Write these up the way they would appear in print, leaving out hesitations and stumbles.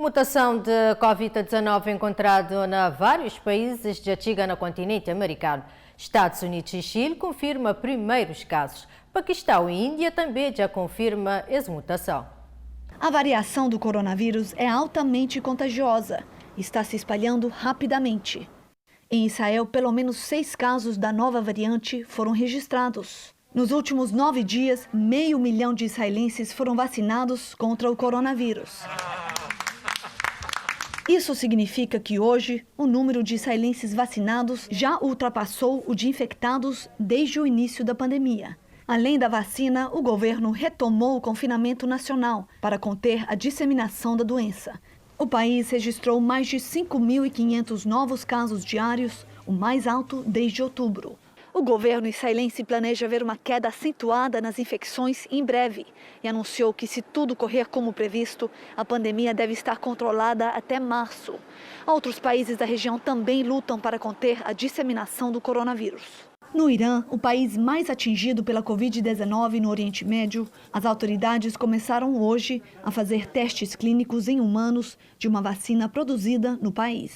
Mutação de Covid-19 encontrado na vários países de antiga no continente americano. Estados Unidos e Chile confirma primeiros casos. Paquistão e Índia também já confirma essa mutação. A variação do coronavírus é altamente contagiosa e está se espalhando rapidamente. Em Israel, pelo menos 6 casos da nova variante foram registrados. Nos últimos 9 dias, 500 mil de israelenses foram vacinados contra o coronavírus. Isso significa que hoje o número de israelenses vacinados já ultrapassou o de infectados desde o início da pandemia. Além da vacina, o governo retomou o confinamento nacional para conter a disseminação da doença. O país registrou mais de 5.500 novos casos diários, o mais alto desde outubro. O governo israelense planeja ver uma queda acentuada nas infecções em breve e anunciou que, se tudo correr como previsto, a pandemia deve estar controlada até março. Outros países da região também lutam para conter a disseminação do coronavírus. No Irã, o país mais atingido pela Covid-19 no Oriente Médio, as autoridades começaram hoje a fazer testes clínicos em humanos de uma vacina produzida no país.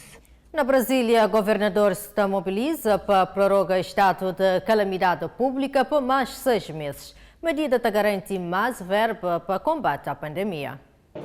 Na Brasília, o governador se mobiliza para prorrogar estado de calamidade pública por mais 6 meses. Medida que garante mais verba para combate à pandemia.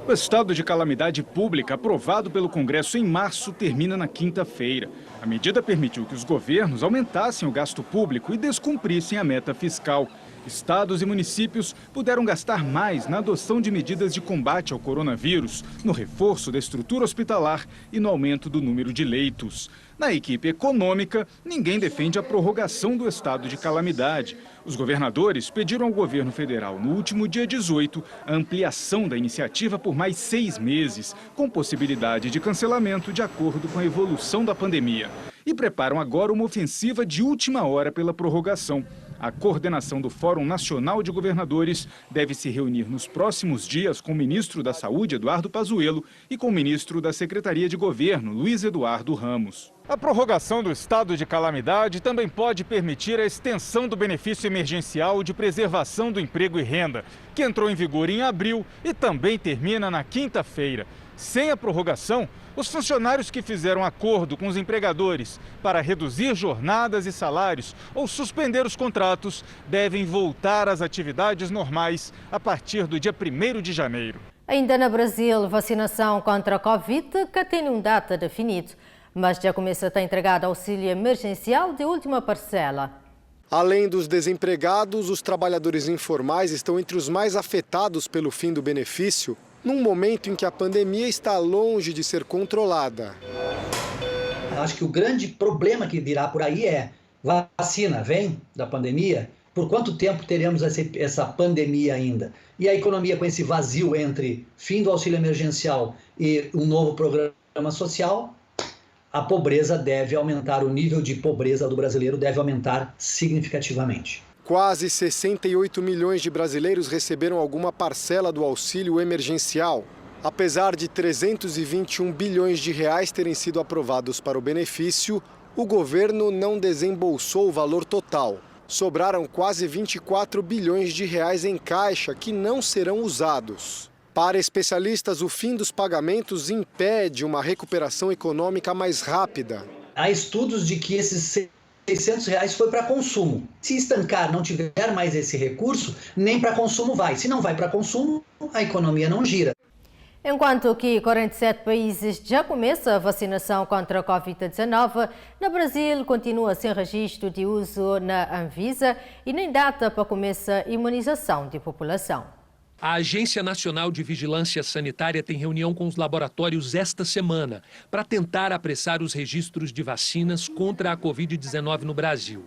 O estado de calamidade pública aprovado pelo Congresso em março termina na quinta-feira. A medida permitiu que os governos aumentassem o gasto público e descumprissem a meta fiscal. Estados e municípios puderam gastar mais na adoção de medidas de combate ao coronavírus, no reforço da estrutura hospitalar e no aumento do número de leitos. Na equipe econômica, ninguém defende a prorrogação do estado de calamidade. Os governadores pediram ao governo federal, no último dia 18, a ampliação da iniciativa por mais 6 meses, com possibilidade de cancelamento de acordo com a evolução da pandemia. E preparam agora uma ofensiva de última hora pela prorrogação. A coordenação do Fórum Nacional de Governadores deve se reunir nos próximos dias com o ministro da Saúde, Eduardo Pazuello, e com o ministro da Secretaria de Governo, Luiz Eduardo Ramos. A prorrogação do estado de calamidade também pode permitir a extensão do benefício emergencial de preservação do emprego e renda, que entrou em vigor em abril e também termina na quinta-feira. Sem a prorrogação, os funcionários que fizeram acordo com os empregadores para reduzir jornadas e salários ou suspender os contratos devem voltar às atividades normais a partir do dia 1º de janeiro. Ainda no Brasil, vacinação contra a Covid que tem uma data definida, mas já começa a ter entregado auxílio emergencial de última parcela. Além dos desempregados, os trabalhadores informais estão entre os mais afetados pelo fim do benefício, num momento em que a pandemia está longe de ser controlada. Acho que o grande problema que virá por aí é: vacina vem da pandemia? Por quanto tempo teremos essa pandemia ainda? E a economia, com esse vazio entre fim do auxílio emergencial e um novo programa social, a pobreza deve aumentar, o nível de pobreza do brasileiro deve aumentar significativamente. Quase 68 milhões de brasileiros receberam alguma parcela do auxílio emergencial. Apesar de 321 bilhões de reais terem sido aprovados para o benefício, o governo não desembolsou o valor total. Sobraram quase 24 bilhões de reais em caixa que não serão usados. Para especialistas, o fim dos pagamentos impede uma recuperação econômica mais rápida. Há estudos de que esses R$600 foi para consumo. Se estancar, não tiver mais esse recurso, nem para consumo vai. Se não vai para consumo, a economia não gira. Enquanto que 47 países já começam a vacinação contra a Covid-19, no Brasil continua sem registro de uso na Anvisa e nem data para começar a imunização de população. A Agência Nacional de Vigilância Sanitária tem reunião com os laboratórios esta semana para tentar apressar os registros de vacinas contra a Covid-19 no Brasil.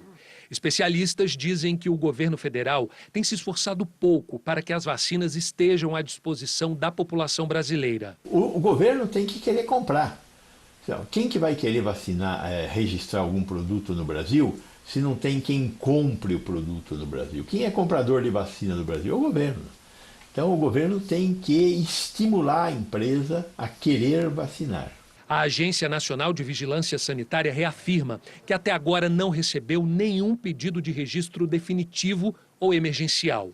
Especialistas dizem que o governo federal tem se esforçado pouco para que as vacinas estejam à disposição da população brasileira. O governo tem que querer comprar. Quem que vai querer vacinar, registrar algum produto no Brasil, se não tem quem compre o produto no Brasil? Quem é comprador de vacina no Brasil? É o governo. Então, o governo tem que estimular a empresa a querer vacinar. A Agência Nacional de Vigilância Sanitária reafirma que até agora não recebeu nenhum pedido de registro definitivo ou emergencial.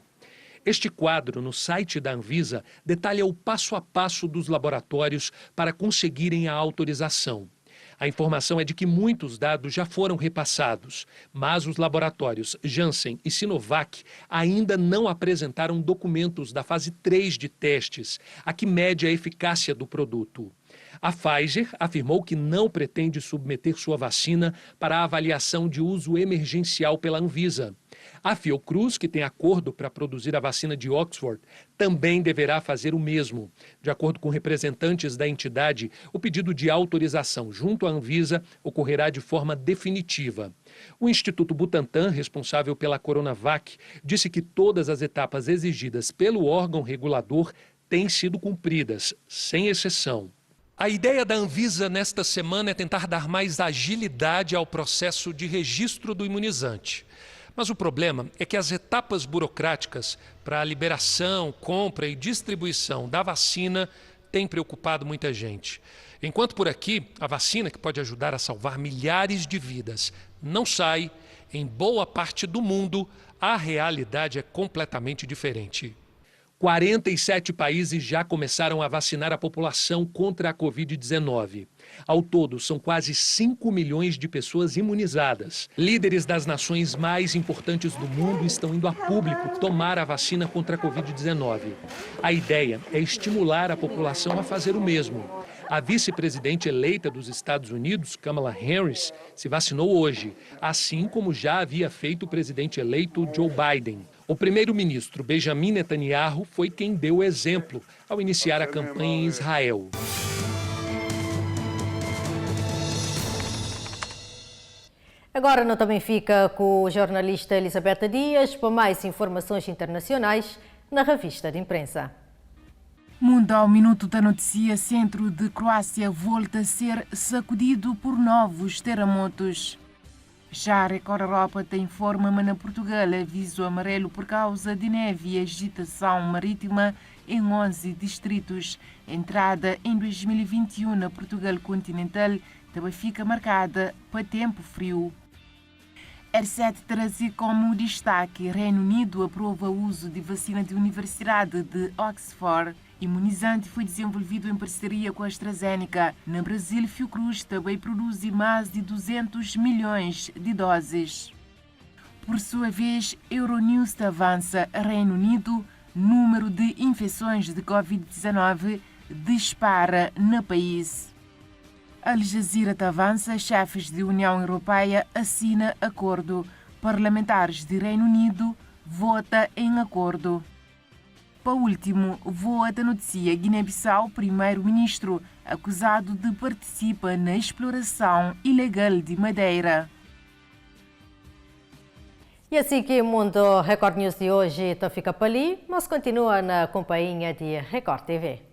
Este quadro, no site da Anvisa, detalha o passo a passo dos laboratórios para conseguirem a autorização. A informação é de que muitos dados já foram repassados, mas os laboratórios Janssen e Sinovac ainda não apresentaram documentos da fase 3 de testes, a que mede a eficácia do produto. A Pfizer afirmou que não pretende submeter sua vacina para a avaliação de uso emergencial pela Anvisa. A Fiocruz, que tem acordo para produzir a vacina de Oxford, também deverá fazer o mesmo. De acordo com representantes da entidade, o pedido de autorização junto à Anvisa ocorrerá de forma definitiva. O Instituto Butantan, responsável pela Coronavac, disse que todas as etapas exigidas pelo órgão regulador têm sido cumpridas, sem exceção. A ideia da Anvisa nesta semana é tentar dar mais agilidade ao processo de registro do imunizante. Mas o problema é que as etapas burocráticas para a liberação, compra e distribuição da vacina têm preocupado muita gente. Enquanto por aqui, a vacina, que pode ajudar a salvar milhares de vidas, não sai, em boa parte do mundo, a realidade é completamente diferente. 47 países já começaram a vacinar a população contra a Covid-19. Ao todo, são quase 5 milhões de pessoas imunizadas. Líderes das nações mais importantes do mundo estão indo a público tomar a vacina contra a Covid-19. A ideia é estimular a população a fazer o mesmo. A vice-presidente eleita dos Estados Unidos, Kamala Harris, se vacinou hoje, assim como já havia feito o presidente eleito Joe Biden. O primeiro-ministro Benjamin Netanyahu foi quem deu o exemplo ao iniciar a campanha em Israel. Agora não também fica com o jornalista Elisabetta Dias para mais informações internacionais na revista de imprensa. Mundo ao Minuto da Notícia, centro de Croácia volta a ser sacudido por novos terremotos. Já a Record Europa tem informa, mas na Portugal aviso amarelo por causa de neve e agitação marítima em 11 distritos. Entrada em 2021 na Portugal continental também fica marcada para tempo frio. R7 traz como destaque: Reino Unido aprova o uso de vacina de Universidade de Oxford. Imunizante foi desenvolvido em parceria com a AstraZeneca. No Brasil, Fiocruz também produz mais de 200 milhões de doses. Por sua vez, Euronews avança. Reino Unido, número de infecções de Covid-19 dispara no país. Al Jazeera avança. Chefes de União Europeia assina acordo. Parlamentares de Reino Unido vota em acordo. Para último, voa da notícia: Guiné-Bissau, primeiro-ministro acusado de participar na exploração ilegal de madeira. E assim que o Mundo Record News de hoje fica por ali, mas continua na companhia de Record TV.